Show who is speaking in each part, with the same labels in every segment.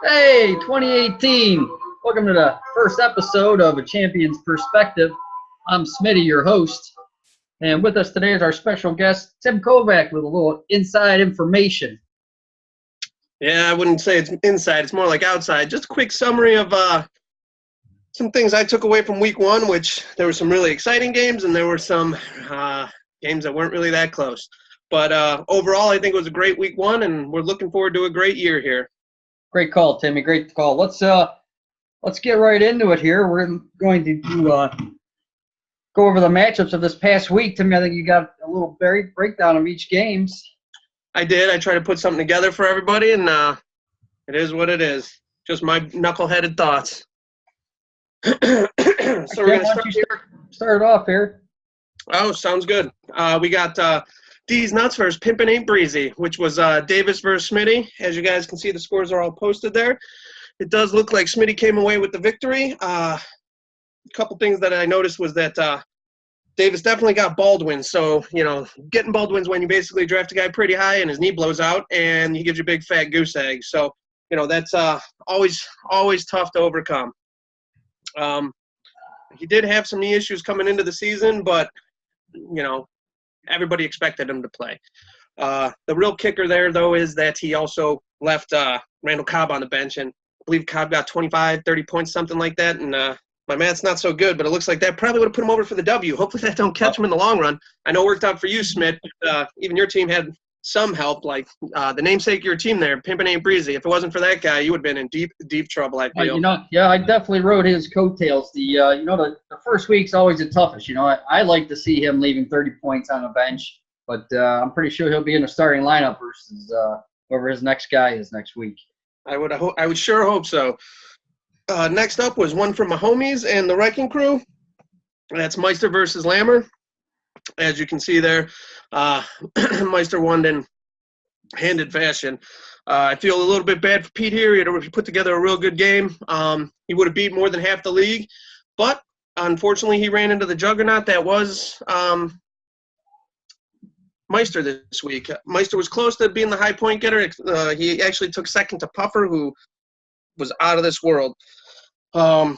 Speaker 1: Hey, 2018. Welcome to the first episode of A Champion's Perspective. I'm Smitty, your host. And with us today is our special guest, Tim Kovac, with a little inside information.
Speaker 2: Yeah, I wouldn't say it's inside. It's more like outside. Just a quick summary of some things I took away from week one, which there were some really exciting games and there were some games that weren't really that close. But overall, I think it was a great week one, and we're looking forward to a great year here.
Speaker 1: Great call, Timmy. Great call. Let's get right into it here. We're going to go over the matchups of this past week. Timmy, I think you got a little breakdown of each games.
Speaker 2: I did. I tried to put something together for everybody, and it is what it is. Just my knuckleheaded thoughts. So we're going to
Speaker 1: start it off here.
Speaker 2: Oh, sounds good. We got D's Nuts versus Pimpin' Ain't Breezy, which was Davis versus Smitty. As you guys can see, the scores are all posted there. It does look like Smitty came away with the victory. A couple things that I noticed was that Davis definitely got Baldwin. So, getting Baldwin's when you basically draft a guy pretty high and his knee blows out and he gives you a big fat goose egg. So, that's always tough to overcome. He did have some knee issues coming into the season, but, everybody expected him to play. The real kicker there, though, is that he also left Randall Cobb on the bench, and I believe Cobb got 25, 30 points, something like that, and my math's not so good, but it looks like that probably would have put him over for the W. Hopefully that don't catch him in the long run. I know it worked out for you, Smith. Even your team had some help, like the namesake of your team there, Pimpin' Ain't Breezy. If it wasn't for that guy, you would have been in deep trouble, I feel.
Speaker 1: I definitely rode his coattails. The first week's always the toughest. I like to see him leaving 30 points on the bench, but I'm pretty sure he'll be in the starting lineup versus whoever his next guy is next week.
Speaker 2: I would sure hope so. Next up was one from my homies and the Wrecking Crew. That's Meister versus Lammer. As you can see there, Meister won in handed fashion. I feel a little bit bad for Pete here. He put together a real good game. He would have beat more than half the league, but unfortunately he ran into the juggernaut that was Meister this week. Meister was close to being the high point getter. He actually took second to Puffer, who was out of this world. But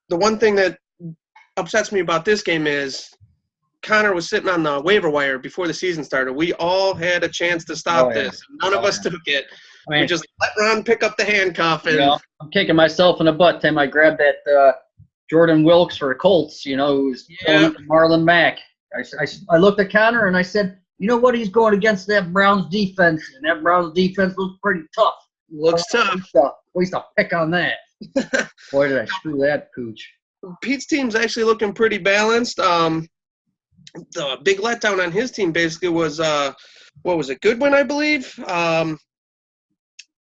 Speaker 2: the one thing that upsets me about this game is Connor was sitting on the waiver wire before the season started. We all had a chance to stop this. None of us took it. We just let Ron pick up the handcuff. And
Speaker 1: I'm kicking myself in the butt, Tim. I grabbed that Jordan Wilkes for Colts, who's going to Marlon Mack. I looked at Connor and I said, you know what? He's going against that Browns defense, and that Browns defense looks pretty tough.
Speaker 2: Looks tough.
Speaker 1: At least I'll pick on that. Boy, did I screw that pooch.
Speaker 2: Pete's team's actually looking pretty balanced. The big letdown on his team basically was, Goodwin, I believe? Got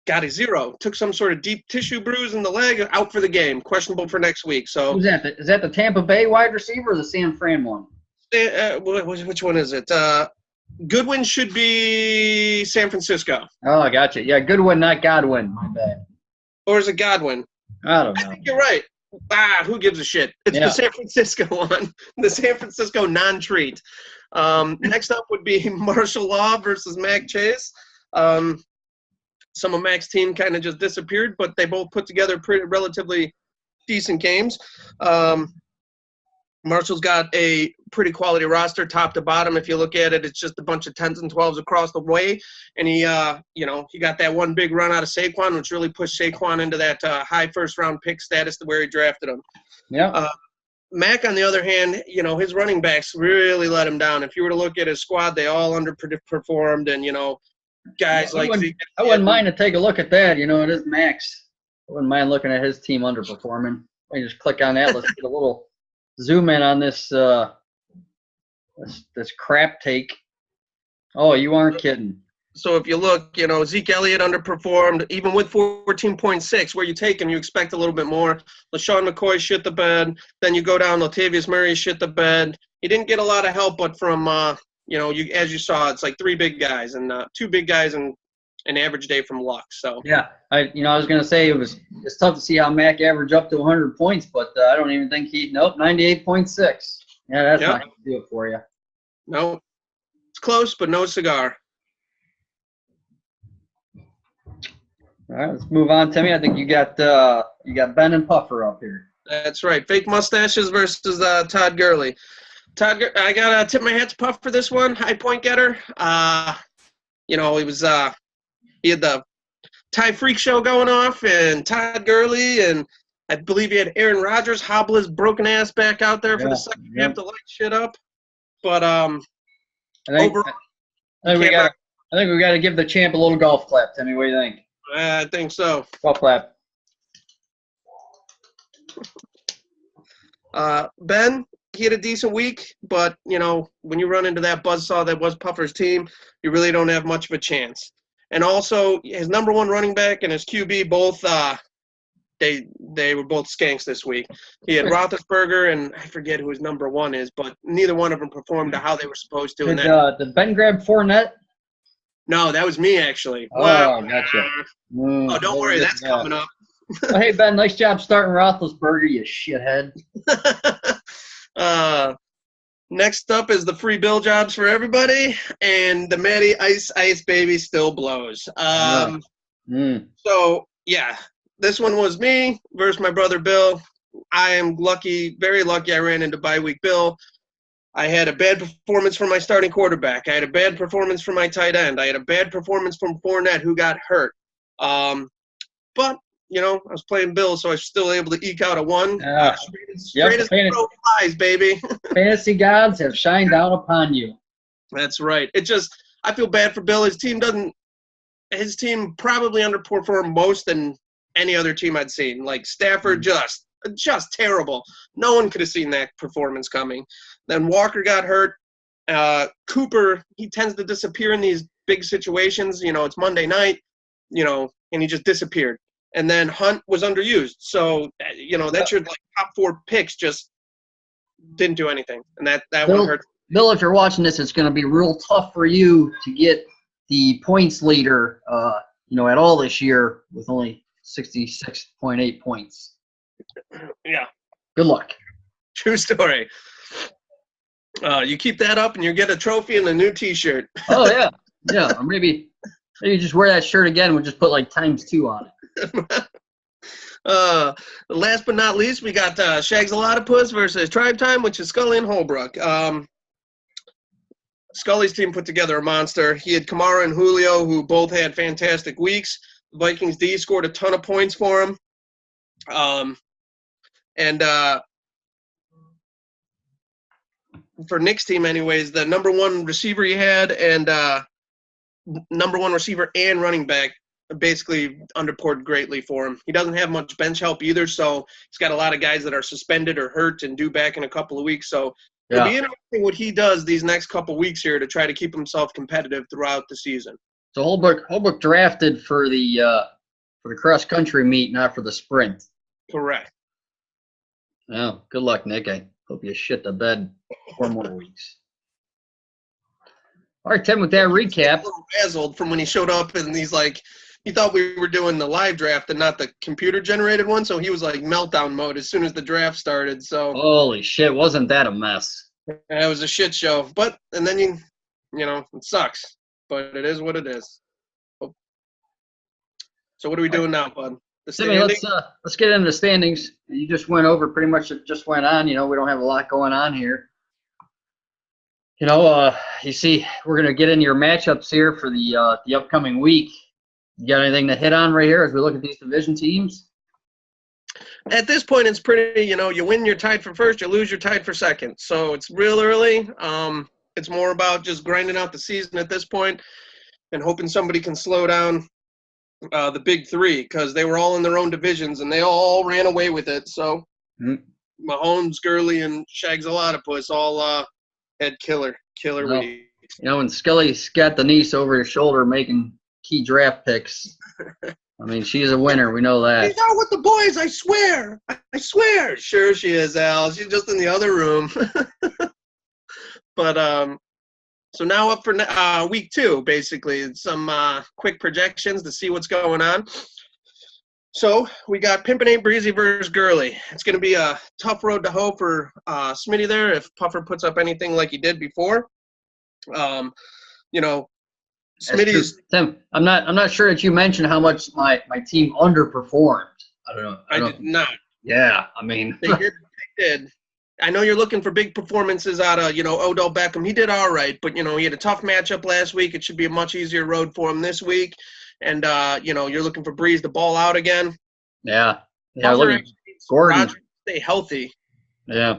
Speaker 2: a 0. Took some sort of deep tissue bruise in the leg, out for the game. Questionable for next week. So
Speaker 1: who's that? Is that the Tampa Bay wide receiver or the San Fran one?
Speaker 2: Which one is it? Goodwin should be San Francisco.
Speaker 1: Oh, I got you. Yeah, Goodwin, not Godwin. My bad.
Speaker 2: Or is it Godwin?
Speaker 1: I don't know.
Speaker 2: I think you're right. Who gives a shit? It's the San Francisco one, the San Francisco non-treat. Next up would be Marshall Law versus Mac Chase. Some of Mac's team kind of just disappeared, but they both put together pretty relatively decent games. Marshall's got a pretty quality roster, top to bottom. If you look at it, it's just a bunch of 10s and 12s across the way. And he got that one big run out of Saquon, which really pushed Saquon into that high first-round pick status to where he drafted him.
Speaker 1: Yeah.
Speaker 2: Mac, on the other hand, his running backs really let him down. If you were to look at his squad, they all underperformed. And, guys like Zeke.
Speaker 1: I wouldn't mind to take a look at that. It is Max. I wouldn't mind looking at his team underperforming. I just click on that. Let's get a little zoom in on this this crap take. Oh, you aren't kidding.
Speaker 2: So if you look, Zeke Elliott underperformed, even with 14.6. Where you take him, you expect a little bit more. LaShawn McCoy shit the bed. Then you go down, Latavius Murray shit the bed. He didn't get a lot of help, but from, as you saw, it's like 3 big guys and 2 big guys and an average day from Luck. So
Speaker 1: yeah, I was going to say it's tough to see how Mac averaged up to 100 points, but I don't even think 98.6. Yeah, that's not going to do it for you.
Speaker 2: No. It's close, but no cigar.
Speaker 1: All right, let's move on, Timmy. I think you got Ben and Puffer up here.
Speaker 2: That's right. Fake mustaches versus Todd Gurley. I got to tip my hat to Puff for this one. High point getter. He had the Thai Freak Show going off, and Todd Gurley, and I believe he had Aaron Rodgers hobble his broken ass back out there for the second half to light shit up. But overall,
Speaker 1: I think we got to give the champ a little golf clap. Timmy, what do you think?
Speaker 2: I think so.
Speaker 1: Golf clap.
Speaker 2: Ben, he had a decent week, but, when you run into that buzzsaw that was Puffer's team, you really don't have much of a chance. And also, his number one running back and his QB both, they were both skanks this week. He had Roethlisberger, and I forget who his number one is, but neither one of them performed to how they were supposed to.
Speaker 1: Did Ben grab Fournette?
Speaker 2: No, that was me, actually.
Speaker 1: Oh, gotcha.
Speaker 2: Don't worry, that's coming up.
Speaker 1: Well, hey, Ben, nice job starting Roethlisberger, you shithead.
Speaker 2: Next up is the free bill jobs for everybody, and the Matty Ice Baby still blows. So, yeah, this one was me versus my brother Bill. I am lucky, very lucky I ran into bye week Bill. I had a bad performance from my starting quarterback. I had a bad performance from my tight end. I had a bad performance from Fournette, who got hurt. But, I was playing Bill, so I was still able to eke out a one. Straight as the crow flies, baby.
Speaker 1: Fantasy gods have shined down upon you.
Speaker 2: That's right. I feel bad for Bill. His team probably underperformed most than any other team I'd seen. Like Stafford, just terrible. No one could have seen that performance coming. Then Walker got hurt. Cooper, he tends to disappear in these big situations. It's Monday night, and he just disappeared. And then Hunt was underused. So, that's your top four picks just didn't do anything. And that one hurt.
Speaker 1: Bill, if you're watching this, it's going to be real tough for you to get the points leader, at all this year with only 66.8 points.
Speaker 2: Yeah.
Speaker 1: Good luck.
Speaker 2: True story. You keep that up and you get a trophy and a new T-shirt.
Speaker 1: Oh, yeah. Yeah, or maybe just wear that shirt again. We'll just put ×2 on it.
Speaker 2: Last but not least, we got Shags Alotopus versus Tribe Time, which is Scully and Holbrook. Scully's team put together a monster. He had Kamara and Julio, who both had fantastic weeks. The Vikings D scored a ton of points for him. For Nick's team, anyways, the number one receiver he had and number one receiver and running back basically underpoured greatly for him. He doesn't have much bench help either, so he's got a lot of guys that are suspended or hurt and due back in a couple of weeks. So it'll be interesting what he does these next couple of weeks here to try to keep himself competitive throughout the season.
Speaker 1: So Holbrook drafted for the cross country meet, not for the sprint.
Speaker 2: Correct.
Speaker 1: Oh, good luck, Nick. I hope you shit the bed 4 more weeks. All right, Tim, with that recap.
Speaker 2: A little razzled from when he showed up and he's like, he thought we were doing the live draft and not the computer-generated one, so he was like meltdown mode as soon as the draft started. So
Speaker 1: holy shit, wasn't that a mess?
Speaker 2: It was a shit show. And then it sucks, but it is what it is. So what are we doing now, bud?
Speaker 1: Timmy, let's get into the standings. You just went over pretty much. It just went on. We don't have a lot going on here. You see, we're gonna get into your matchups here for the upcoming week. You got anything to hit on right here as we look at these division teams?
Speaker 2: At this point, it's pretty. You win, you're tied for first. You lose, you're tied for second. So it's real early. It's more about just grinding out the season at this point and hoping somebody can slow down the big three, because they were all in their own divisions and they all ran away with it. So Mahomes, Gurley, and Shags Alotopus all had killer weeks.
Speaker 1: And Scully's got the niece over his shoulder making key draft picks. I mean, she's a winner. We know that.
Speaker 2: She's out with the boys, I swear. I swear. Sure she is, Al. She's just in the other room. But so now up for week 2, basically. Some quick projections to see what's going on. So we got Pimpin' Ain't Breezy versus Gurley. It's going to be a tough road to hoe for Smitty there if Puffer puts up anything like he did before. You know,
Speaker 1: That's true.
Speaker 2: Smitty's.
Speaker 1: Tim, I'm not sure that you mentioned how much my team underperformed. I don't know.
Speaker 2: I did not.
Speaker 1: Yeah, I mean,
Speaker 2: They did. They did. I know you're looking for big performances out of, Odell Beckham. He did all right, but, he had a tough matchup last week. It should be a much easier road for him this week. And, you're looking for Breeze to ball out again.
Speaker 1: Yeah.
Speaker 2: Look
Speaker 1: at Gordon.
Speaker 2: Rodgers stay healthy.
Speaker 1: Yeah.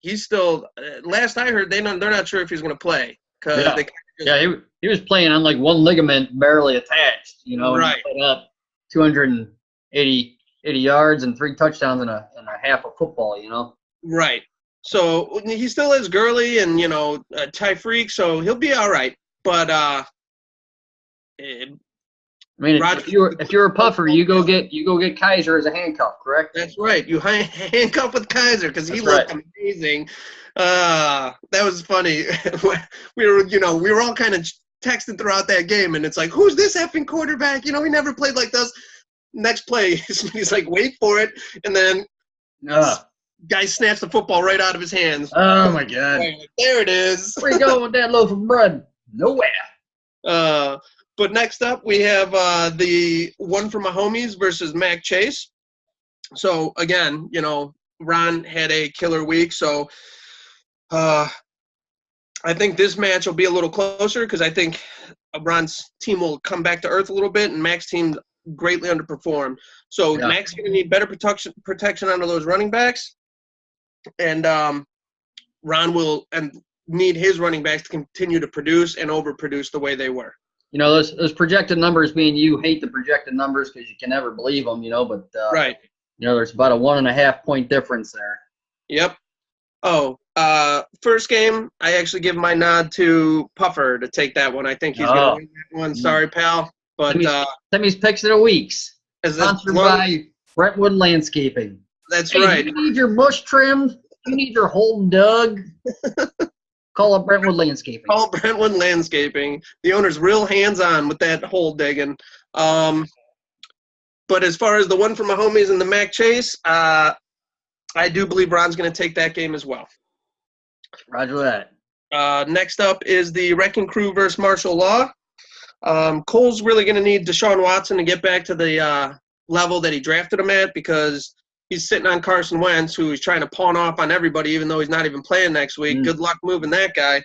Speaker 2: He's still. Last I heard, they're not sure if he's going to play because
Speaker 1: he was playing on like one ligament barely attached.
Speaker 2: Right.
Speaker 1: And he put up 280 yards and 3 touchdowns in a half of football.
Speaker 2: Right. So he still is Gurley and Tyreek, so he'll be all right. But
Speaker 1: I mean, if you're a puffer, you go get Kaiser as a handcuff, correct?
Speaker 2: That's right. You handcuff with Kaiser because he looked amazing. That was funny. we were all kind of texting throughout that game, and it's like, who's this effing quarterback? He never played like this. Next play, he's like, wait for it, and then guy snaps the football right out of his hands.
Speaker 1: Oh my God!
Speaker 2: There it is.
Speaker 1: Where you going with that loaf of bread? Nowhere.
Speaker 2: But next up, we have the one for my homies versus Mac Chase. So, again, Ron had a killer week. So, I think this match will be a little closer because I think Ron's team will come back to earth a little bit and Mac's team greatly underperformed. So, Mac's going to need better protection under those running backs. And Ron will need his running backs to continue to produce and overproduce the way they were.
Speaker 1: Those projected numbers, being you hate the projected numbers because you can never believe them, but
Speaker 2: right.
Speaker 1: There's about a 1.5 point difference there.
Speaker 2: Yep. Oh, first game, I actually give my nod to Puffer to take that one. I think he's going to win that one. Sorry, pal. But
Speaker 1: Timmy's picks of the weeks. Sponsored by Brentwood Landscaping.
Speaker 2: That's right.
Speaker 1: If you need your bush trimmed, you need your hole dug. Call up Brentwood Landscaping.
Speaker 2: Call Brentwood Landscaping. The owner's real hands-on with that hole digging. But as far as the one for my homies and the Mac Chase, I do believe Ron's going to take that game as well.
Speaker 1: Roger that.
Speaker 2: Next up is the Wrecking Crew versus Martial Law. Cole's really going to need Deshaun Watson to get back to the level that he drafted him at because he's sitting on Carson Wentz, who he's trying to pawn off on everybody, even though he's not even playing next week. Good luck moving that guy.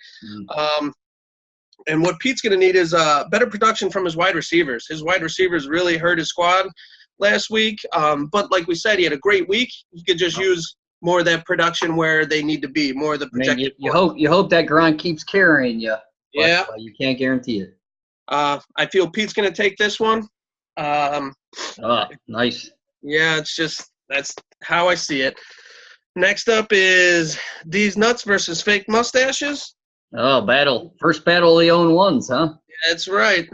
Speaker 2: And what Pete's going to need is better production from his wide receivers. His wide receivers really hurt his squad last week. But like we said, he had a great week. He could just use more of that production where they need to be, more of the projected.
Speaker 1: You hope that Gronk keeps carrying you. But,
Speaker 2: yeah.
Speaker 1: You can't guarantee it.
Speaker 2: I feel Pete's going to take this one.
Speaker 1: Nice.
Speaker 2: Yeah, it's just – that's how I see it. Next up is These Nuts versus Fake Mustaches.
Speaker 1: Oh, battle. First battle of the own ones, huh?
Speaker 2: That's right.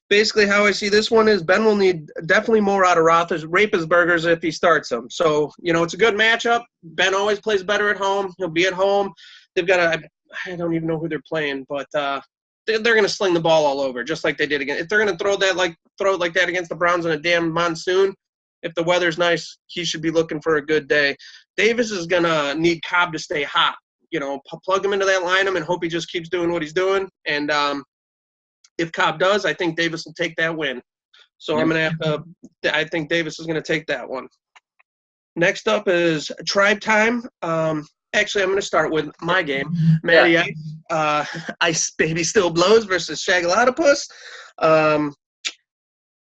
Speaker 2: Basically how I see this one is Ben will need definitely more out of Roethlisberger's if he starts him. So, it's a good matchup. Ben always plays better at home. He'll be at home. They've got I don't even know who they're playing, but they're going to sling the ball all over just like they did again. If they're going to throw it like that against the Browns in a damn monsoon, if the weather's nice, he should be looking for a good day. Davis is going to need Cobb to stay hot. Plug him into that lineup and hope he just keeps doing what he's doing. And if Cobb does, I think Davis will take that win. So I'm going to I think Davis is going to take that one. Next up is Tribe Time. Actually, I'm going to start with my game. Matty Ice Baby Still Blows versus Shagalotopus.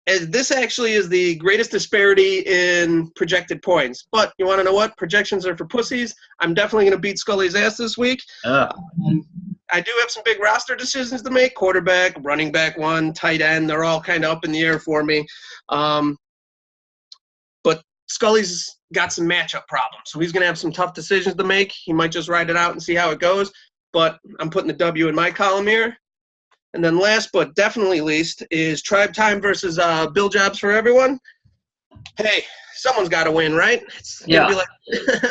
Speaker 2: This actually is the greatest disparity in projected points. But you want to know what? Projections are for pussies. I'm definitely going to beat Scully's ass this week. I do have some big roster decisions to make. Quarterback, running back one, tight end. They're all kind of up in the air for me. But Scully's got some matchup problems. So he's going to have some tough decisions to make. He might just ride it out and see how it goes. But I'm putting the W in my column here. And then last but definitely least is Tribe Time versus Bill Jobs for Everyone. Hey, someone's got to win, right? It's gonna be like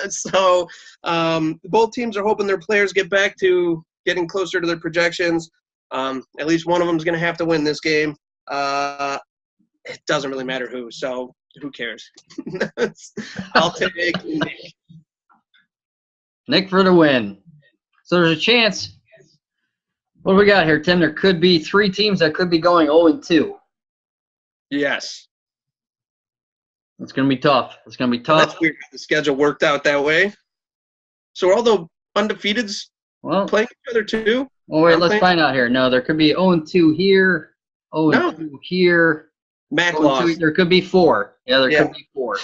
Speaker 2: so both teams are hoping their players get back to getting closer to their projections. At least one of them is going to have to win this game. It doesn't really matter who, so who cares? I'll take Nick.
Speaker 1: Nick for the win. So there's a chance What do we got here, Tim? There could be 3 teams that could be going 0-2.
Speaker 2: Yes.
Speaker 1: It's going to be tough. It's going to be
Speaker 2: Well,
Speaker 1: tough.
Speaker 2: that's weird how the schedule worked out that way. So are all the undefeateds playing each other too?
Speaker 1: Well, wait, let's find out here. No, there could be 0-2 here, 0-2 here.
Speaker 2: Mac lost.
Speaker 1: There could be 4. Yeah, there could be 4.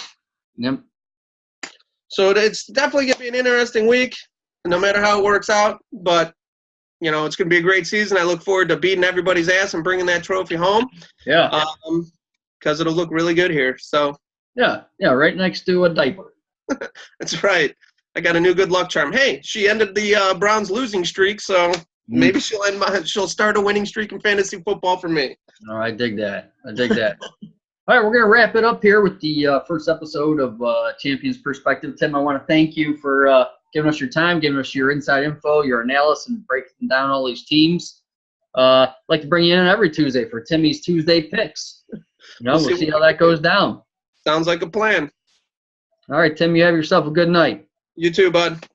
Speaker 1: Yep.
Speaker 2: So it's definitely going to be an interesting week, no matter how it works out. But, you know, it's going to be a great season. I look forward to beating everybody's ass and bringing that trophy home.
Speaker 1: Yeah.
Speaker 2: Because it'll look really good here. So.
Speaker 1: Yeah, right next to a diaper.
Speaker 2: That's right. I got a new good luck charm. Hey, she ended the Browns losing streak, so maybe she'll start a winning streak in fantasy football for me.
Speaker 1: Oh, I dig that. All right, we're going to wrap it up here with the first episode of Champions Perspective. Tim, I want to thank you for giving us your time, giving us your inside info, your analysis, and breaking down all these teams. I'd like to bring you in every Tuesday for Timmy's Tuesday Picks. We'll see how that goes down.
Speaker 2: Sounds like a plan.
Speaker 1: All right, Tim, you have yourself a good night.
Speaker 2: You too, bud.